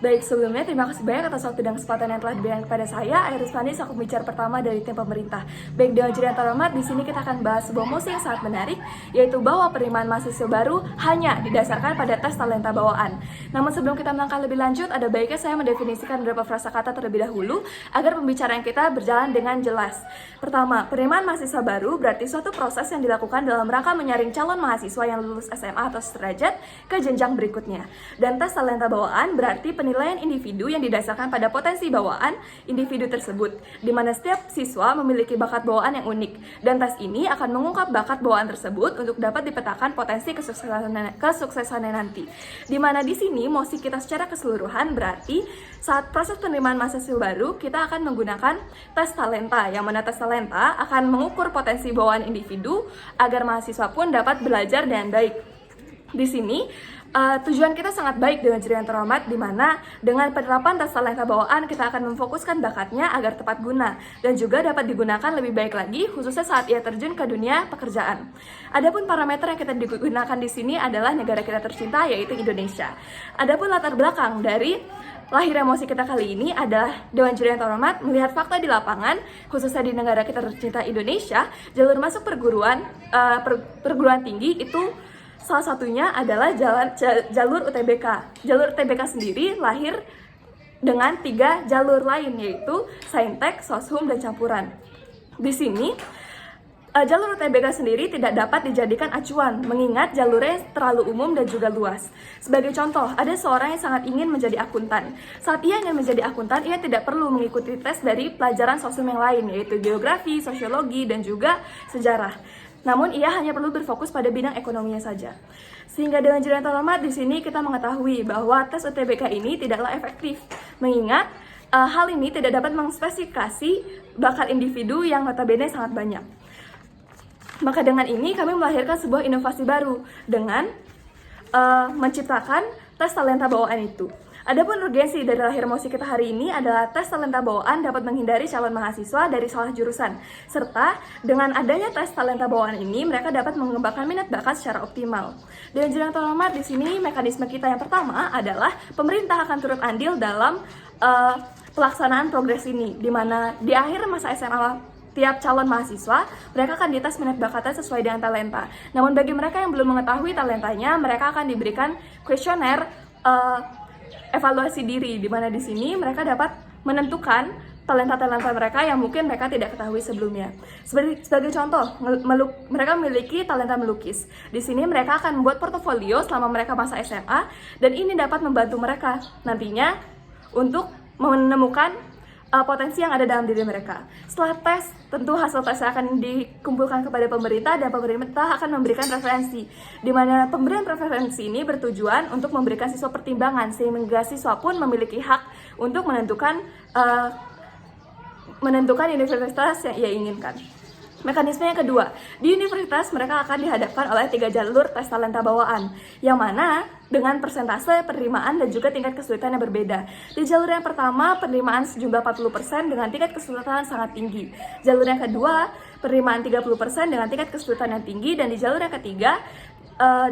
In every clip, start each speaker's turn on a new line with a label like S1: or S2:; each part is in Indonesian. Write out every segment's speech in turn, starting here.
S1: Baik, sebelumnya terima kasih banyak atas waktu dan kesempatan yang telah diberikan kepada saya, Iris Panis, aku bicara pertama dari tim pemerintah. Baik, dengan juri yang terhormat, di sini kita akan bahas sebuah mosi yang sangat menarik, yaitu bahwa penerimaan mahasiswa baru hanya didasarkan pada tes talenta bawaan. Namun sebelum kita melangkah lebih lanjut, ada baiknya saya mendefinisikan beberapa frasa kata terlebih dahulu, agar pembicaraan kita berjalan dengan jelas. Pertama, penerimaan mahasiswa baru berarti suatu proses yang dilakukan dalam rangka menyaring calon mahasiswa yang lulus SMA atau sederajat ke jenjang berikutnya. Dan tes talenta bawaan berarti penilaian individu yang didasarkan pada potensi bawaan individu tersebut, di mana setiap siswa memiliki bakat bawaan yang unik, dan tes ini akan mengungkap bakat bawaan tersebut untuk dapat dipetakan potensi kesuksesannya nanti. Di mana di sini mosi kita secara keseluruhan berarti saat proses penerimaan mahasiswa baru kita akan menggunakan tes talenta, yang mana tes talenta akan mengukur potensi bawaan individu agar mahasiswa pun dapat belajar dengan baik. Di sini tujuan kita sangat baik dengan juri yang terhormat, di mana dengan penerapan tes talenta bawaan kita akan memfokuskan bakatnya agar tepat guna dan juga dapat digunakan lebih baik lagi, khususnya saat ia terjun ke dunia pekerjaan. Adapun parameter yang kita digunakan di sini adalah negara kita tercinta, yaitu Indonesia. Adapun latar belakang dari lahir emosi kita kali ini adalah Dewan Juri yang terhormat melihat fakta di lapangan, khususnya di negara kita tercinta Indonesia, jalur masuk perguruan tinggi itu salah satunya adalah jalur UTBK. Jalur UTBK sendiri lahir dengan 3 jalur lain, yaitu Saintek, Soshum, dan Campuran. Di sini, jalur UTBK sendiri tidak dapat dijadikan acuan, mengingat jalurnya terlalu umum dan juga luas. Sebagai contoh, ada seorang yang sangat ingin menjadi akuntan. Saat ia ingin menjadi akuntan, ia tidak perlu mengikuti tes dari pelajaran Soshum yang lain, yaitu geografi, sosiologi, dan juga sejarah. Namun ia hanya perlu berfokus pada bidang ekonominya saja. Sehingga dengan juri yang terhormat di sini kita mengetahui bahwa tes UTBK ini tidaklah efektif, mengingat hal ini tidak dapat mengspesifikasi bakat individu yang notabene sangat banyak. Maka dengan ini kami melahirkan sebuah inovasi baru dengan menciptakan tes talenta bawaan itu. Adapun urgensi dari lahir mosi kita hari ini adalah tes talenta bawaan dapat menghindari calon mahasiswa dari salah jurusan, serta dengan adanya tes talenta bawaan ini mereka dapat mengembangkan minat bakat secara optimal. Dengan juri yang terhormat di sini mekanisme kita yang pertama adalah pemerintah akan turut andil dalam pelaksanaan progres ini, di mana di akhir masa SMA tiap calon mahasiswa, mereka akan dites minat bakatnya sesuai dengan talenta. Namun bagi mereka yang belum mengetahui talentanya, mereka akan diberikan kuesioner evaluasi diri, di mana di sini mereka dapat menentukan talenta-talenta mereka yang mungkin mereka tidak ketahui sebelumnya. Sebagai contoh, mereka memiliki talenta melukis. Di sini mereka akan membuat portofolio selama mereka masa SMA, dan ini dapat membantu mereka nantinya untuk menemukan potensi yang ada dalam diri mereka. Setelah tes, tentu hasil tesnya akan dikumpulkan kepada pemerintah, dan pemerintah akan memberikan referensi, di mana pemberian referensi ini bertujuan untuk memberikan siswa pertimbangan, sehingga siswa pun memiliki hak untuk menentukan universitas yang ia inginkan. Mekanisme yang kedua, di universitas mereka akan dihadapkan oleh 3 jalur tes talenta bawaan, yang mana dengan persentase penerimaan dan juga tingkat kesulitan yang berbeda. Di jalur yang pertama, penerimaan sejumlah 40% dengan tingkat kesulitan sangat tinggi. Jalur yang kedua, penerimaan 30% dengan tingkat kesulitan yang tinggi, dan di jalur yang ketiga,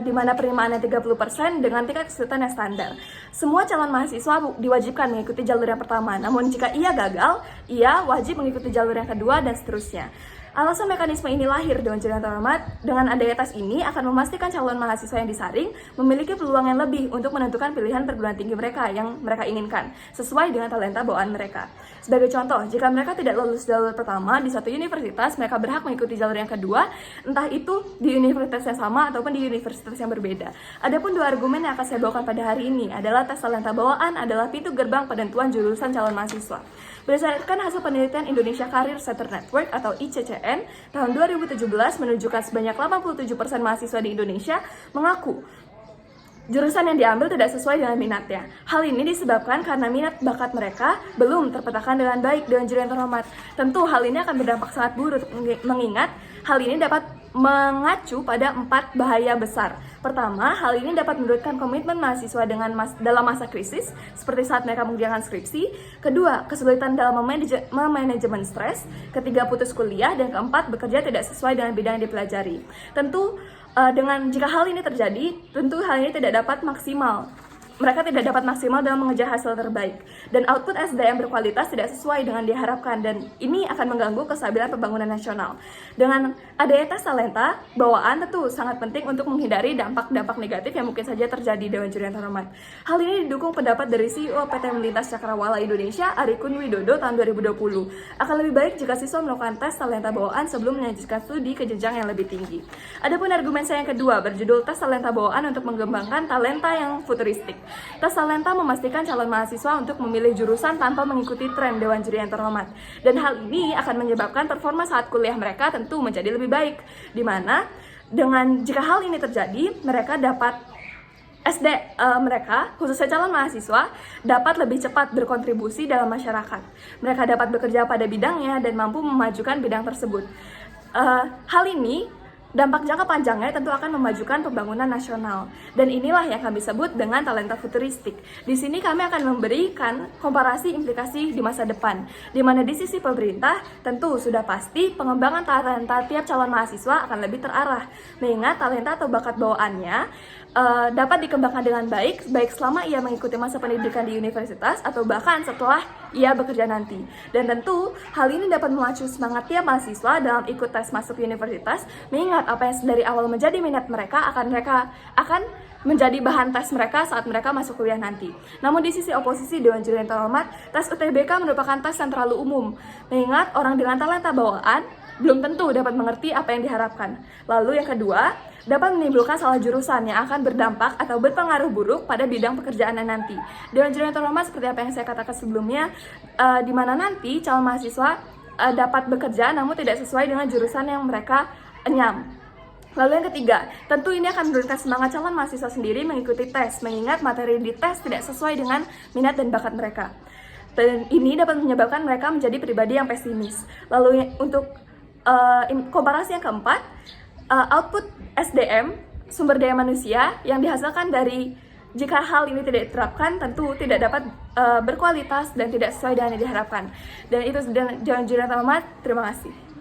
S1: di mana penerimaannya 30% dengan tingkat kesulitan yang standar. Semua calon mahasiswa diwajibkan mengikuti jalur yang pertama, namun jika ia gagal, ia wajib mengikuti jalur yang kedua dan seterusnya. Alasan mekanisme ini lahir dengan juri yang terhormat, dengan adanya tes ini akan memastikan calon mahasiswa yang disaring memiliki peluang yang lebih untuk menentukan pilihan perguruan tinggi mereka yang mereka inginkan, sesuai dengan talenta bawaan mereka. Sebagai contoh, jika mereka tidak lulus jalur pertama di suatu universitas, mereka berhak mengikuti jalur yang kedua, entah itu di universitas yang sama ataupun di universitas yang berbeda. Adapun 2 argumen yang akan saya bawakan pada hari ini adalah tes talenta bawaan adalah pintu gerbang penentuan jurusan calon mahasiswa. Berdasarkan hasil penelitian Indonesia Career Center Network atau ICCN tahun 2017 menunjukkan sebanyak 87% mahasiswa di Indonesia mengaku jurusan yang diambil tidak sesuai dengan minatnya. Hal ini disebabkan karena minat bakat mereka belum terpetakan dengan baik dengan juri yang terhormat. Tentu hal ini akan berdampak sangat buruk, mengingat hal ini dapat mengacu pada 4 bahaya besar. Pertama, hal ini dapat menurunkan komitmen mahasiswa dalam masa krisis, seperti saat mereka mengerjakan skripsi. Kedua, kesulitan dalam memanajemen stres. Ketiga, putus kuliah. Dan keempat, bekerja tidak sesuai dengan bidang yang dipelajari. Tentu, jika hal ini terjadi, tentu hal ini tidak dapat maksimal mereka tidak dapat maksimal dalam mengejar hasil terbaik, dan output SDM berkualitas tidak sesuai dengan diharapkan, dan ini akan mengganggu kestabilan pembangunan nasional. Dengan adanya tes talenta bawaan tentu sangat penting untuk menghindari dampak-dampak negatif yang mungkin saja terjadi, Dewan Juri yang terhormat. Hal ini didukung pendapat dari CEO PT Melintas Cakrawala Indonesia, Arikun Widodo, tahun 2020. Akan lebih baik jika siswa melakukan tes talenta bawaan sebelum melanjutkan studi ke jenjang yang lebih tinggi. Adapun argumen saya yang kedua berjudul tes talenta bawaan untuk mengembangkan talenta yang futuristik. Tes talenta memastikan calon mahasiswa untuk memilih jurusan tanpa mengikuti tren, Dewan Juri yang terhormat. Dan hal ini akan menyebabkan performa saat kuliah mereka tentu menjadi lebih baik. Di mana jika hal ini terjadi, mereka dapat mereka, khususnya calon mahasiswa, dapat lebih cepat berkontribusi dalam masyarakat. Mereka dapat bekerja pada bidangnya dan mampu memajukan bidang tersebut. Hal ini dampak jangka panjangnya tentu akan memajukan pembangunan nasional. Dan inilah yang kami sebut dengan talenta futuristik. Di sini kami akan memberikan komparasi implikasi di masa depan, di mana di sisi pemerintah tentu sudah pasti pengembangan talenta tiap calon mahasiswa akan lebih terarah, mengingat talenta atau bakat bawaannya dapat dikembangkan dengan baik selama ia mengikuti masa pendidikan di universitas atau bahkan setelah ia bekerja nanti. Dan tentu hal ini dapat memacu semangat tiap mahasiswa dalam ikut tes masuk universitas, mengingat apa yang dari awal menjadi minat mereka akan menjadi bahan tes mereka saat mereka masuk kuliah nanti. Namun di sisi oposisi, Dewan Juri yang terhormat, tes UTBK merupakan tes yang terlalu umum, mengingat orang dengan talenta bawaan belum tentu dapat mengerti apa yang diharapkan. Lalu yang kedua, dapat menimbulkan salah jurusan yang akan berdampak atau berpengaruh buruk pada bidang pekerjaannya nanti. Dewan Juri yang terhormat, seperti apa yang saya katakan sebelumnya, di mana nanti calon mahasiswa dapat bekerja namun tidak sesuai dengan jurusan yang mereka enyam. Lalu yang ketiga, tentu ini akan menurunkan semangat calon mahasiswa sendiri mengikuti tes, mengingat materi di tes tidak sesuai dengan minat dan bakat mereka. Dan ini dapat menyebabkan mereka menjadi pribadi yang pesimis. Lalu untuk komparasi yang keempat, output SDM, sumber daya manusia yang dihasilkan dari jika hal ini tidak diterapkan tentu tidak dapat berkualitas dan tidak sesuai dengan yang diharapkan. Dan itu Dewan Juri yang terhormat, terima kasih.